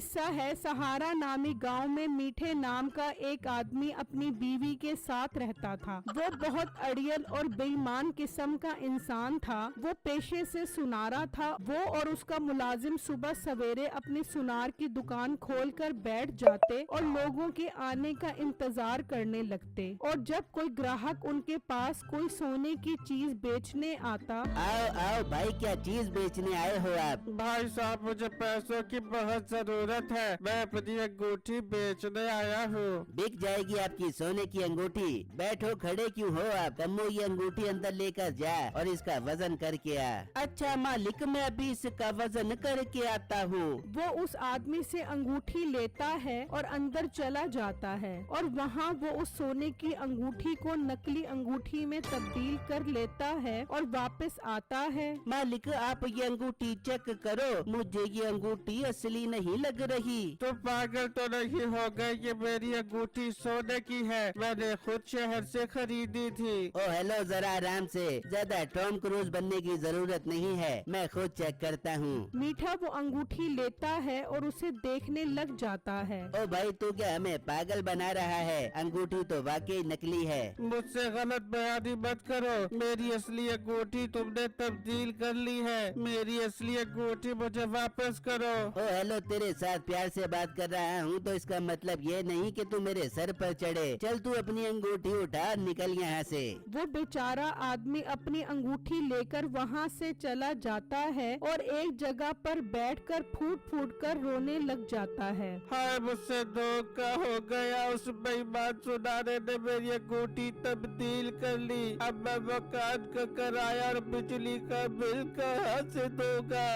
किस्सा है। सहारा नामी गांव में मीठे नाम का एक आदमी अपनी बीवी के साथ रहता था। वो बहुत अड़ियल और बेईमान किस्म का इंसान था। वो पेशे से सुनारा था। वो और उसका मुलाजिम सुबह सवेरे अपनी सुनार की दुकान खोलकर बैठ जाते और लोगों के आने का इंतजार करने लगते। और जब कोई ग्राहक उनके पास कोई सोने की चीज बेचने आता। आओ आओ भाई, क्या चीज बेचने आए हो आप? भाई साहब, मुझे पैसों की बहुत जरूरत है। मैं अपनी अंगूठी बेचने आया हूँ। बिक जाएगी आपकी सोने की अंगूठी। बैठो, खड़े क्यों हो आप? कम्मो, ये अंगूठी अंदर लेकर जा और इसका वजन करके आ। अच्छा मालिक, मैं अभी इसका वजन करके आता हूँ। वो उस आदमी से अंगूठी लेता है और अंदर चला जाता है और वहाँ वो उस सोने की अंगूठी को नकली अंगूठी में तब्दील कर लेता है और वापस आता है। मालिक, आप ये अंगूठी चेक करो, मुझे ये अंगूठी असली नहीं लग रही। तो पागल तो नहीं हो गए? ये मेरी अंगूठी सोने की है। मैंने खुद शहर से खरीदी थी। ओ हेलो, जरा आराम से। ज्यादा टॉम क्रूज बनने की जरूरत नहीं है, मैं खुद चेक करता हूँ। मीठा वो अंगूठी लेता है और उसे देखने लग जाता है। ओ भाई, तू क्या हमें पागल बना रहा है? अंगूठी तो वाकई नकली है। मुझसे गलत बयानी मत करो। मेरी असली अंगूठी तुमने तब्दील कर ली है। मेरी असली अंगूठी मुझे वापस करो। ओ हेलो, तेरे साथ प्यार से बात कर रहा हूँ तो इसका मतलब ये नहीं कि तू मेरे सर पर चढ़े। चल तू अपनी अंगूठी उठा, निकल यहाँ से। वो बेचारा आदमी अपनी अंगूठी लेकर वहाँ से चला जाता है और एक जगह पर बैठकर फूट फूट कर रोने लग जाता है। हाय, मुझसे धोखा हो गया। उस बेईमान सुनारे ने मेरी अंगूठी तब्दील कर ली। अब मैं मकान का किराया और बिजली का बिल कहाँ से दूंगा?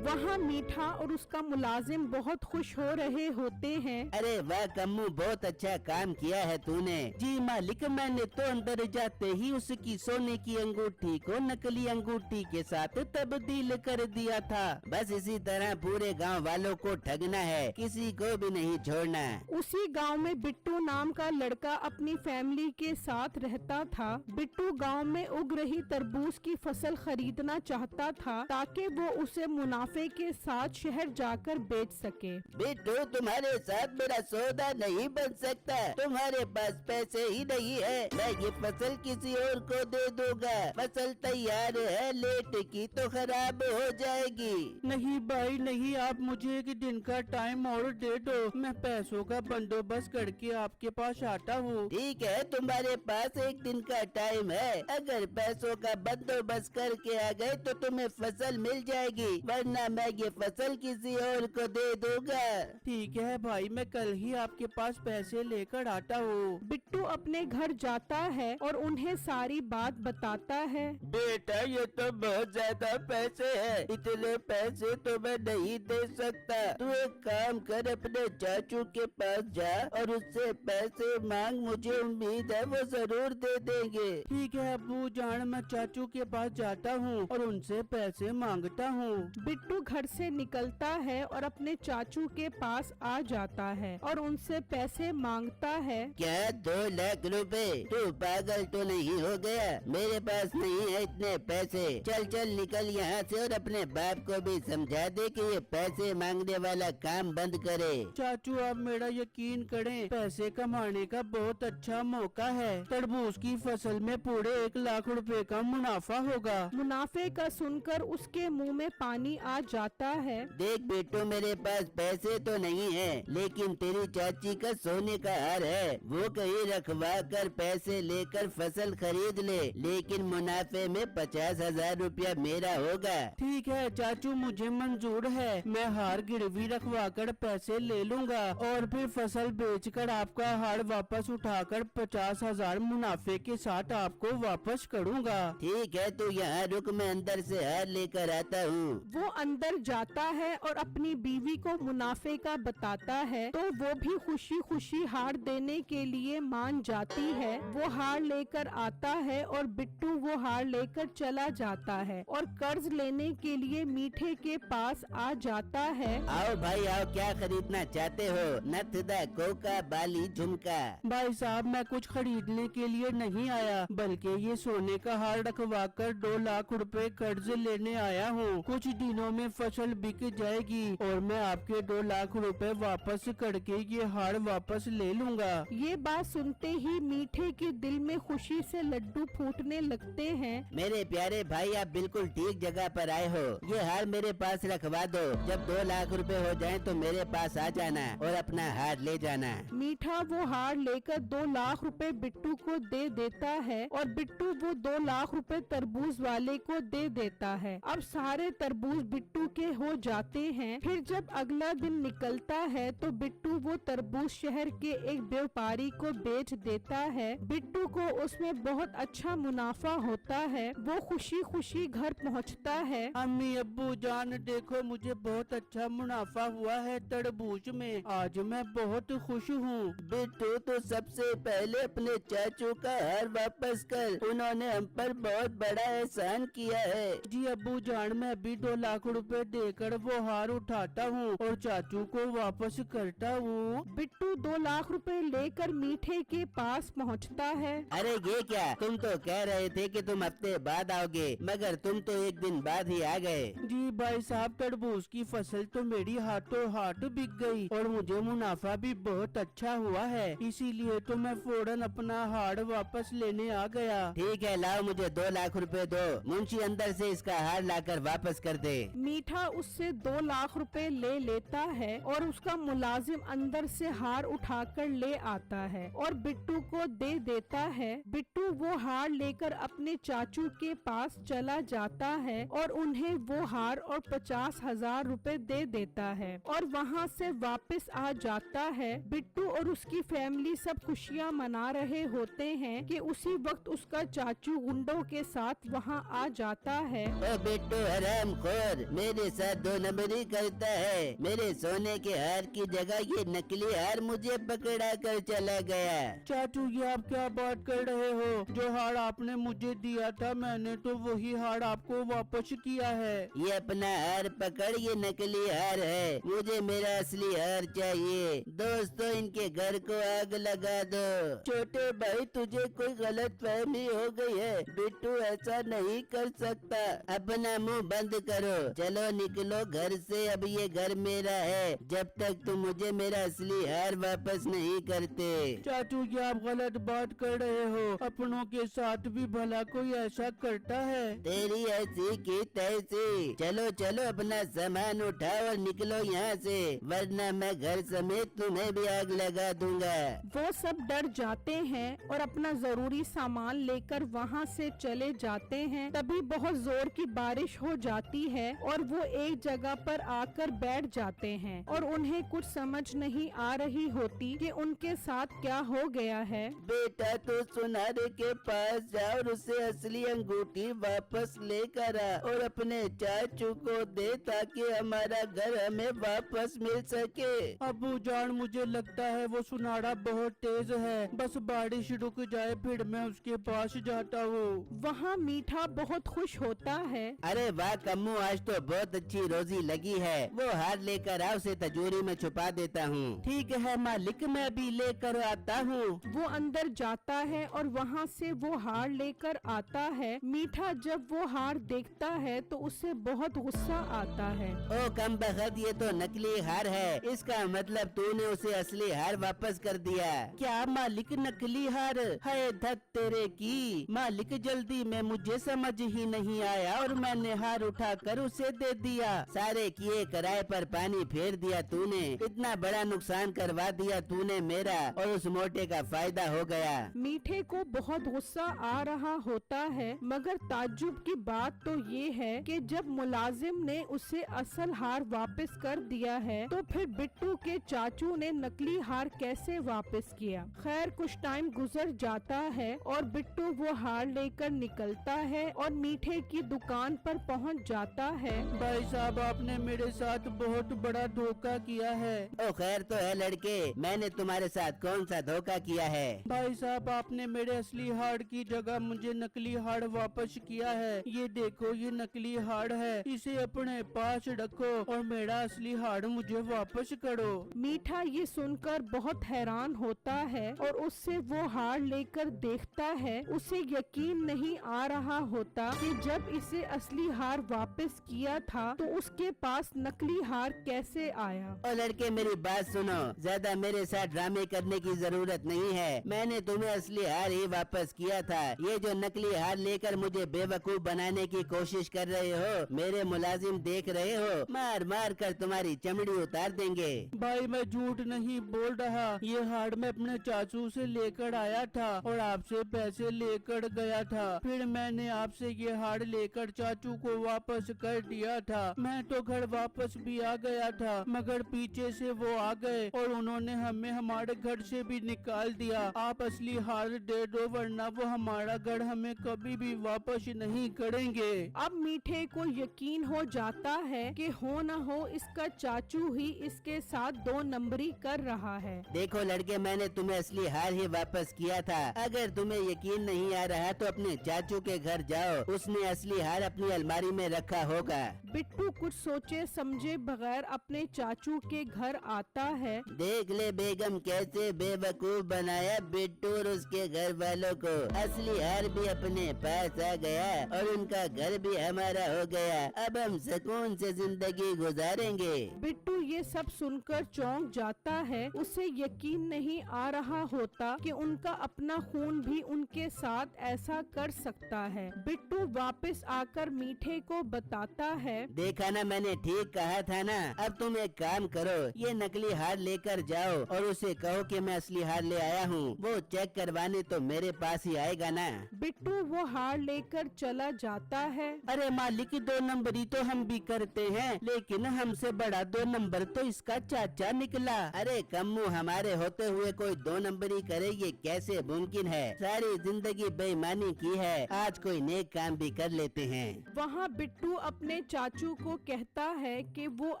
वहाँ मीठा और उसका मुलाजिम बहुत खुश हो रहे होते हैं। अरे वाह कम्मू, बहुत अच्छा काम किया है तूने। जी मालिक, मैंने तो अंदर जाते ही उसकी सोने की अंगूठी को नकली अंगूठी के साथ तब्दील कर दिया था। बस इसी तरह पूरे गांव वालों को ठगना है, किसी को भी नहीं छोड़ना। उसी गांव में बिट्टू नाम का लड़का अपनी फैमिली के साथ रहता था। बिट्टू गांव में उग रही तरबूज की फसल खरीदना चाहता था ताकि वो उसे मुनाफे के साथ शहर जाकर बेच सके। बिट्टू, तुम्हारे साथ मेरा सौदा नहीं बन सकता। तुम्हारे पास पैसे ही नहीं है। मैं ये फसल किसी और को दे दूंगा। फसल तैयार है, लेट की तो खराब हो जाएगी। नहीं भाई नहीं, आप मुझे एक दिन का टाइम और दे दो। मैं पैसों का बंदोबस्त करके आपके पास आता हूँ। ठीक है, तुम्हारे पास एक दिन का टाइम है। अगर पैसों का बंदोबस्त करके आ गए तो तुम्हें फसल मिल जाएगी, वरना मैं ये फसल किसी और को दे दूंगा। ठीक है भाई, मैं कल ही आपके पास पैसे लेकर आता हूँ। बिट्टू अपने घर जाता है और उन्हें सारी बात बताता है। बेटा, ये तो बहुत ज्यादा पैसे हैं। इतने पैसे तो मैं नहीं दे सकता। तू एक काम कर, अपने चाचू के पास जा और उससे पैसे मांग। मुझे उम्मीद है वो जरूर दे देंगे। ठीक है अब्बू जान, मैं चाचू के पास जाता हूँ और उनसे पैसे मांगता हूँ। बिट्टू घर से निकलता है और अपने चाचू के पास आ जाता है और उनसे पैसे मांगता है। क्या 2 लाख रुपए? तू पागल तो नहीं हो गया? मेरे पास नहीं है इतने पैसे। चल चल निकल यहाँ से और अपने बाप को भी समझा दे कि ये पैसे मांगने वाला काम बंद करे। चाचू, आप मेरा यकीन करें, पैसे कमाने का बहुत अच्छा मौका है। तरबूज की फसल में पूरे 1 लाख रुपए का मुनाफा होगा। मुनाफे का सुनकर उसके मुंह में पानी आ जाता है। देख बेटो, मेरे पास पैसे तो नहीं है, लेकिन तेरी चाची का सोने का हार है। वो कहीं रखवा कर पैसे लेकर फसल खरीद ले, लेकिन मुनाफे में 50,000 रुपया मेरा होगा। ठीक है चाचू, मुझे मंजूर है। मैं हार गिरवी रखवा कर पैसे ले लूँगा और फिर फसल बेचकर आपका हार वापस उठाकर 50,000 मुनाफे के साथ आपको वापस करूँगा। ठीक है, तू यहाँ रुक, मैं अंदर से हार लेकर आता हूँ। वो अंदर अंदर जाता है और अपनी बीवी को मुनाफे का बताता है तो वो भी खुशी खुशी हार देने के लिए मान जाती है। वो हार लेकर आता है और बिट्टू वो हार लेकर चला जाता है और कर्ज लेने के लिए मीठे के पास आ जाता है। आओ भाई आओ, क्या खरीदना चाहते हो? नथदा, कोका, बाली, झुमका। भाई साहब मैं कुछ खरीदने के लिए नहीं आया, बल्कि ये सोने का हार रखवा कर 2 लाख रुपए कर्ज लेने आया हूँ। कुछ दिनों में फसल बिक जाएगी और मैं आपके 2 लाख रुपए वापस करके ये हार वापस ले लूँगा। ये बात सुनते ही मीठे के दिल में खुशी से लड्डू फूटने लगते हैं। मेरे प्यारे भाई, आप बिल्कुल ठीक जगह पर आए हो। ये हार मेरे पास रखवा दो। जब 2 लाख रुपए हो जाएं तो मेरे पास आ जाना और अपना हार ले जाना। मीठा वो हार लेकर 2 लाख रुपए बिट्टू को दे देता है और बिट्टू वो 2 लाख रुपए तरबूज वाले को दे देता है। अब सारे तरबूज बिट्टू के हो जाते हैं। फिर जब अगला दिन निकलता है तो बिट्टू वो तरबूज शहर के एक व्यापारी को बेच देता है। बिट्टू को उसमें बहुत अच्छा मुनाफा होता है। वो खुशी खुशी घर पहुंचता है। अम्मी अब्बू जान देखो, मुझे बहुत अच्छा मुनाफा हुआ है तरबूज में। आज मैं बहुत खुश हूँ। बिट्टू, तो सबसे पहले अपने चाचू का हार वापस कर। उन्होंने हम पर बहुत बड़ा एहसान किया है। जी अब्बू जान, मैं भी 2 लाख रुपए देकर वो हार उठाता हूँ और चाचू को वापस करता हूँ। बिट्टू 2 लाख रुपए लेकर मीठे के पास पहुंचता है। अरे ये क्या, तुम तो कह रहे थे कि तुम हफ्ते बाद आओगे, मगर तुम तो एक दिन बाद ही आ गए। जी भाई साहब, तरबूज की फसल तो मेरी हाथों हाथ बिक गई और मुझे मुनाफा भी बहुत अच्छा हुआ है, इसीलिए तो मैं फौरन अपना हार वापस लेने आ गया। ठीक है, लाओ मुझे 2 लाख रुपए दो। मुंशी अंदर से इसका हार लाकर वापस कर दे। मीठा उससे 2 लाख रुपए ले लेता है और उसका मुलाजिम अंदर से हार उठाकर ले आता है और बिट्टू को दे देता है। बिट्टू वो हार लेकर अपने चाचू के पास चला जाता है और उन्हें वो हार और 50,000 रुपए दे देता है और वहाँ से वापस आ जाता है। बिट्टू और उसकी फैमिली सब खुशियाँ मना रहे होते हैं कि उसी वक्त उसका चाचू गुंडों के साथ वहाँ आ जाता है। ओ बिट्टू हरामखोर, मेरे साथ 2 नंबरी करता है। मेरे सोने के हार की जगह ये नकली हार मुझे पकड़ा कर चला गया। चाचू ये आप क्या बात कर रहे हो? जो हार आपने मुझे दिया था मैंने तो वही हार आपको वापस किया है। ये अपना हार पकड़, ये नकली हार है। मुझे मेरा असली हार चाहिए। दोस्तों, इनके घर को आग लगा दो। छोटे भाई, तुझे कोई गलत फहमी हो गई है। बिट्टू ऐसा नहीं कर सकता। अपना मुंह बंद करो, चलो निकलो घर से। अब ये घर मेरा है जब तक तुम मुझे मेरा असली हार वापस नहीं करते। चाचू ये आप गलत बात कर रहे हो। अपनों के साथ भी भला कोई ऐसा करता है? तेरी ऐसी की तैसी। चलो चलो, अपना सामान उठाओ और निकलो यहाँ से, वरना मैं घर समेत तुम्हें भी आग लगा दूंगा। वो सब डर जाते हैं और अपना जरूरी सामान लेकर वहाँ से चले जाते हैं। तभी बहुत जोर की बारिश हो जाती है और वो एक जगह पर आकर बैठ जाते हैं और उन्हें कुछ समझ नहीं आ रही होती कि उनके साथ क्या हो गया है। बेटा, तो सुनारे के पास जा और उसे असली अंगूठी वापस लेकर आ और अपने चाचू को दे ताकि हमारा घर हमें वापस मिल सके। अब्बू जान, मुझे लगता है वो सुनारा बहुत तेज है। बस बारिश रुक जाए फिर मैं उसके पास जाता हूँ। वहाँ मीठा बहुत खुश होता है। अरे वाह कम्मू, आज तो बहुत अच्छी रोजी लगी है। वो हार लेकर आओ, उसे तिजोरी में छुपा देता हूँ। ठीक है मालिक, मैं भी लेकर आता हूँ। वो अंदर जाता है और वहाँ से वो हार लेकर आता है। मीठा जब वो हार देखता है तो उसे बहुत गुस्सा आता है। ओ कमबख्त, ये तो नकली हार है। इसका मतलब तूने उसे असली हार वापस कर दिया। क्या मालिक, नकली हार? है धत तेरे की मालिक, जल्दी में मुझे समझ ही नहीं आया और मैंने हार उठाकर उसे दे दिया। सारे किए किराए पर पानी फेर दिया तूने। इतना बड़ा नुकसान करवा दिया तूने मेरा, और उस मोटे का फायदा हो गया। मीठे को बहुत गुस्सा आ रहा होता है, मगर ताज्जुब की बात तो ये है कि जब मुलाजिम ने उसे असल हार वापस कर दिया है तो फिर बिट्टू के चाचू ने नकली हार कैसे वापस किया। खैर कुछ टाइम गुजर जाता है और बिट्टू वो हार लेकर निकलता है और मीठे की दुकान पर पहुंच जाता है। भाई साहब आपने मेरे साथ बहुत बड़ा धोखा किया है। ओ खैर तो है लड़के, मैंने तुम्हारे साथ कौन सा धोखा किया है? भाई साहब आपने मेरे असली हार्ड की जगह मुझे नकली हार्ड वापस किया है। ये देखो ये नकली हार्ड है, इसे अपने पास रखो और मेरा असली हार्ड मुझे वापस करो। मीठा ये सुनकर बहुत हैरान होता है और उससे वो हार लेकर देखता है। उसे यकीन नहीं आ रहा होता कि जब इसे असली हार वापस किया था तो उसके पास नकली हार कैसे आया। ओ लड़के मेरी बात सुनो, ज्यादा मेरे साथ ड्रामे करने की जरूरत नहीं है। मैंने तुम्हें असली हार ही वापस किया था। ये जो नकली हार लेकर मुझे बेवकूफ बनाने की कोशिश कर रहे हो, मेरे मुलाजिम देख रहे हो, मार मार कर तुम्हारी चमड़ी उतार देंगे। भाई मैं झूठ नहीं बोल रहा, ये हार्ड मैं अपने चाचू से लेकर आया था और आपसे पैसे लेकर गया था। फिर मैंने आपसे ये हार्ड लेकर चाचू को वापस कर दिया था। मैं तो घर वापस भी आ गया था, मगर पीछे से वो आ गए और उन्होंने हमें हमारे घर से भी निकाल दिया। आप असली हार्ड दे दो वरना वो हमारा घर हमें कभी भी वापस नहीं करेंगे। अब मीठे को यकीन हो जाता है कि हो न हो इसका चाचू ही इसके साथ 2 नंबरी कर रहा है। देखो लड़के, मैंने तुम्हें असली हार ही वापस किया था। अगर तुम्हें यकीन नहीं आ रहा तो अपने चाचू के घर जाओ, उसने असली हार अपनी अलमारी में रखा होगा। बिट्टू कुछ सोचे समझे बगैर अपने चाचू के घर आता है। देख ले बेगम कैसे बेवकूफ बनाया बिट्टू और उसके घर वालों को। असली हार भी अपने पास आ गया और उनका घर भी हमारा हो गया। अब हम सुकून से जिंदगी गुजारेंगे। बिट्टू ये सब सुनकर चौंक जाता है। उसे यकीन नहीं आ रहा होता कि उनका अपना खून भी उनके साथ ऐसा कर सकता है। बिट्टू वापस आकर मीठे को बताता है, देखा ना, मैंने ठीक कहा था ना। अब तुम एक काम करो, ये नकली हार लेकर जाओ और उसे कहो कि मैं असली हार ले आया हूँ। वो चेक करवाने तो मेरे पास ही आएगा ना। बिट्टू वो हार लेकर चला जाता है। अरे मालिक 2 नंबरी तो हम भी करते हैं, लेकिन हमसे बड़ा 2 नंबर तो इसका चाचा निकला। अरे कम्मू, हमारे होते हुए कोई 2 नंबरी करे ये कैसे मुमकिन है? सारी जिंदगी बेईमानी की है, आज कोई नेक काम भी कर लेते हैं। वहाँ बिट्टू अपने चाचू को कहता है कि वो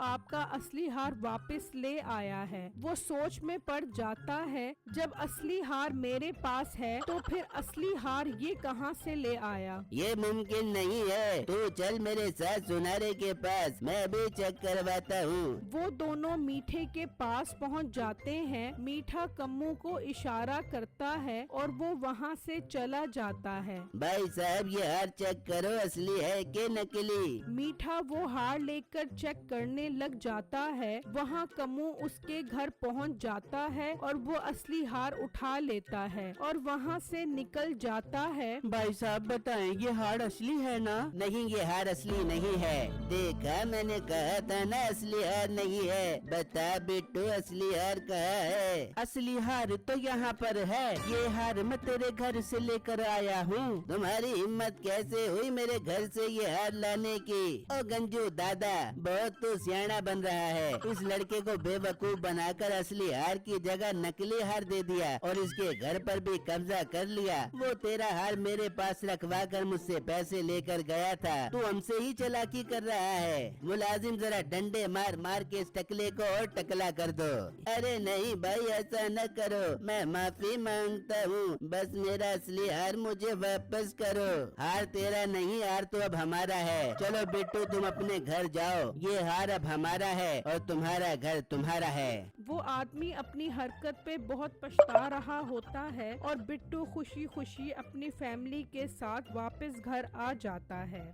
आपका असली हार वापस ले आया है। वो सोच में पड़ जाता है, जब असली हार मेरे पास है तो फिर असली हार ये कहाँ से ले आया? ये मुमकिन नहीं है। तू चल मेरे साथ सुनारे के पास, मैं भी चेक करवाता हूँ। वो दोनों मीठे के पास पहुँच जाते हैं। मीठा कम्मू को इशारा करता है और वो वहाँ से चला जाता है। भाई साहब ये हार चेक करो, असली है कि नकली? मीठा वो हार लेकर चेक करने लग जाता है। वहाँ कम्मू उसके घर पहुँच जाता है और वो असली हार उठा लेता है और वहाँ से निकल जाता है। भाई साहब बताएं ये हार्ड असली है ना? नहीं, ये हार असली नहीं है। देखा, मैंने कहा था ना असली हार नहीं है। बता बिट्टू, असली हार कहाँ है? असली हार तो यहाँ पर है, ये हार मैं तेरे घर से लेकर आया हूँ। तुम्हारी हिम्मत कैसे हुई मेरे घर से ये हार लाने की? ओ गंजू दादा, बहुत तो सियाना बन रहा है। इस लड़के को बेवकूफ बनाकर असली हार की जगह नकली हार दे दिया और इसके घर पर भी कब्जा कर लिया। वो तेरा हार मेरे पास रखवा कर मुझसे पैसे लेकर गया था। तू हमसे ही चालाकी कर रहा है। मुलाजिम जरा डंडे मार मार के इस टकले को और टकला कर दो। अरे नहीं भाई, ऐसा न करो, मैं माफी मांगता हूँ। बस मेरा असली हार मुझे वापस करो। हार तेरा नहीं, हार तो अब हमारा है। चलो बिट्टू, तुम अपने घर जाओ। ये हार अब हमारा है और तुम्हारा घर तुम्हारा है। वो आदमी अपनी हरकत पे बहुत पछता रहा होता है और बिट्टू खुशी खुशी अपनी फैमिली के साथ वापस घर आ जाता है।